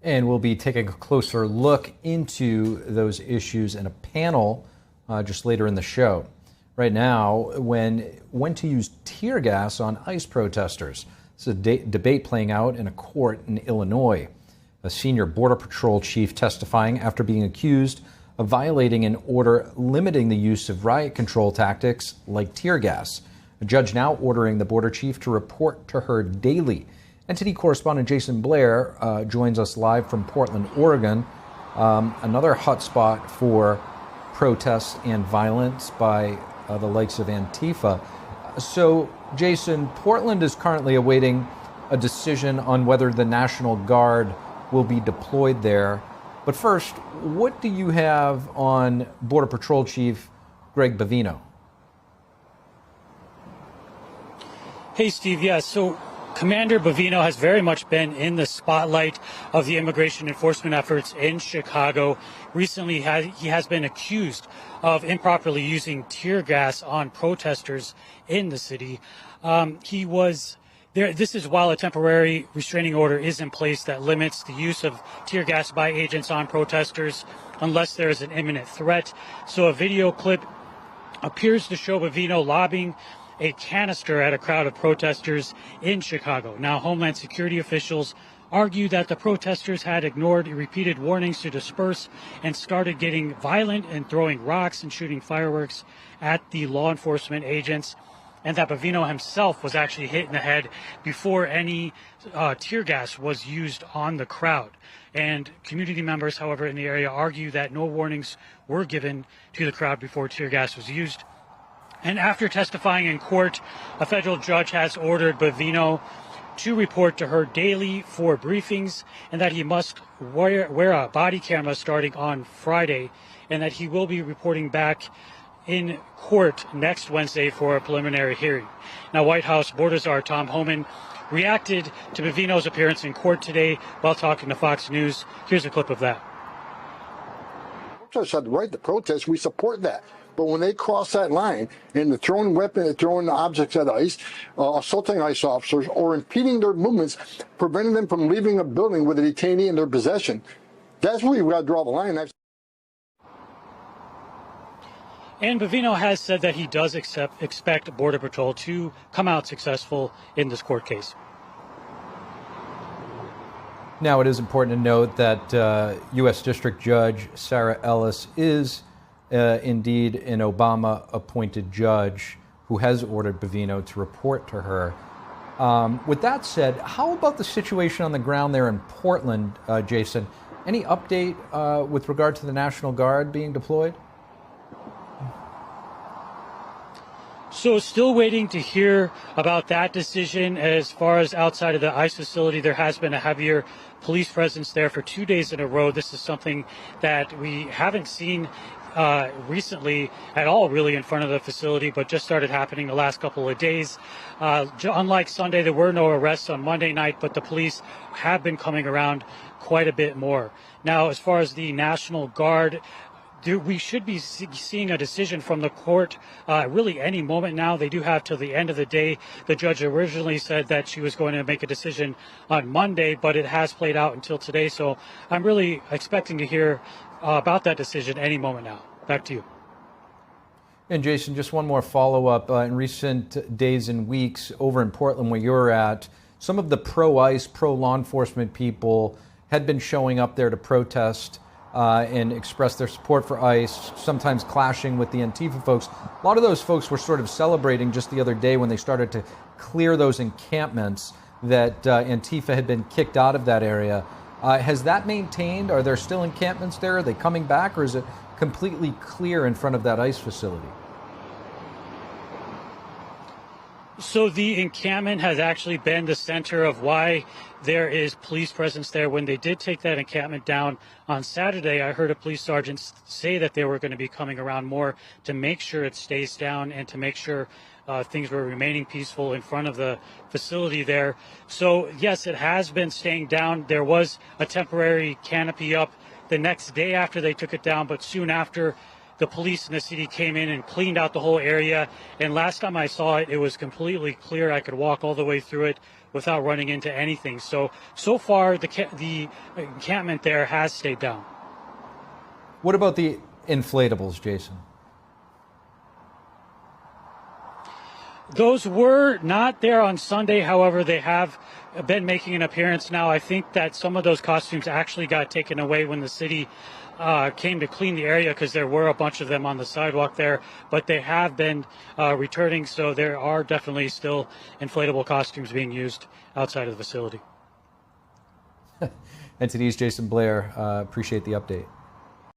And we'll be taking a closer look into those issues in a panel just later in the show. Right now, when to use tear gas on ICE protesters. It's a debate playing out in a court in Illinois. A senior Border Patrol chief testifying after being accused of violating an order limiting the use of riot control tactics like tear gas. A judge now ordering the border chief to report to her daily. NTD correspondent Jason Blair joins us live from Portland, Oregon, another hotspot for protests and violence by the likes of Antifa. So, Jason, Portland is currently awaiting a decision on whether the National Guard will be deployed there. But first, what do you have on Border Patrol Chief Greg Bavino? Hey, Steve. Yeah, so Commander Bavino has very much been in the spotlight of the immigration enforcement efforts in Chicago. Recently, he has been accused of improperly using tear gas on protesters in the city. He was there. This is while a temporary restraining order is in place that limits the use of tear gas by agents on protesters unless there is an imminent threat. So a video clip appears to show Bavino lobbing a canister at a crowd of protesters in Chicago. Now, Homeland Security officials argue that the protesters had ignored repeated warnings to disperse and started getting violent and throwing rocks and shooting fireworks at the law enforcement agents, and that Bavino himself was actually hit in the head before any tear gas was used on the crowd. And community members, however, in the area argue that no warnings were given to the crowd before tear gas was used. And after testifying in court, a federal judge has ordered Bavino to report to her daily for briefings, and that he must wear a body camera starting on Friday, and that he will be reporting back in court next Wednesday for a preliminary hearing. Now, White House border czar Tom Homan reacted to Bavino's appearance in court today while talking to Fox News. Here's a clip of that. Protesters have the right to protest. We support that. But when they cross that line and they're throwing weapons, throwing objects at ICE, assaulting ICE officers, or impeding their movements, preventing them from leaving a building with a detainee in their possession, that's where you've got to draw the line. And Bavino has said that he does expect Border Patrol to come out successful in this court case. Now, it is important to note that U.S. District Judge Sarah Ellis is indeed an Obama-appointed judge who has ordered Bavino to report to her. With that said, how about the situation on the ground there in Portland, Jason? Any update with regard to the National Guard being deployed? So still waiting to hear about that decision. As far as outside of the ICE facility, there has been a heavier police presence there for 2 days in a row. This is something that we haven't seen recently at all, really, in front of the facility, but just started happening the last couple of days. Unlike Sunday, there were no arrests on Monday night, but the police have been coming around quite a bit more. Now, as far as the National Guard, we should be seeing a decision from the court really any moment now. They do have till the end of the day. The judge originally said that she was going to make a decision on Monday, but it has played out until today. So I'm really expecting to hear about that decision any moment now. Back to you. And Jason, just one more follow-up. In recent days and weeks over in Portland where you're at, some of the pro-ICE, pro-law enforcement people had been showing up there to protest and express their support for ICE, sometimes clashing with the Antifa folks. A lot of those folks were sort of celebrating just the other day when they started to clear those encampments that Antifa had been kicked out of that area. Has that maintained? Are there still encampments there? Are they coming back, or is it completely clear in front of that ICE facility? So the encampment has actually been the center of why there is police presence there. When they did take that encampment down on Saturday, I heard a police sergeant say that they were going to be coming around more to make sure it stays down and to make sure things were remaining peaceful in front of the facility there. So yes, it has been staying down. There was a temporary canopy up the next day after they took it down, but soon after, the police in the city came in and cleaned out the whole area. And last time I saw it, it was completely clear. I could walk all the way through it without running into anything. So far, the encampment there has stayed down. What about the inflatables, Jason? Those were not there on Sunday. However, they have been making an appearance now. I think that some of those costumes actually got taken away when the city came to clean the area, because there were a bunch of them on the sidewalk there, but they have been returning. So there are definitely still inflatable costumes being used outside of the facility. NTD's Jason Blair, appreciate the update.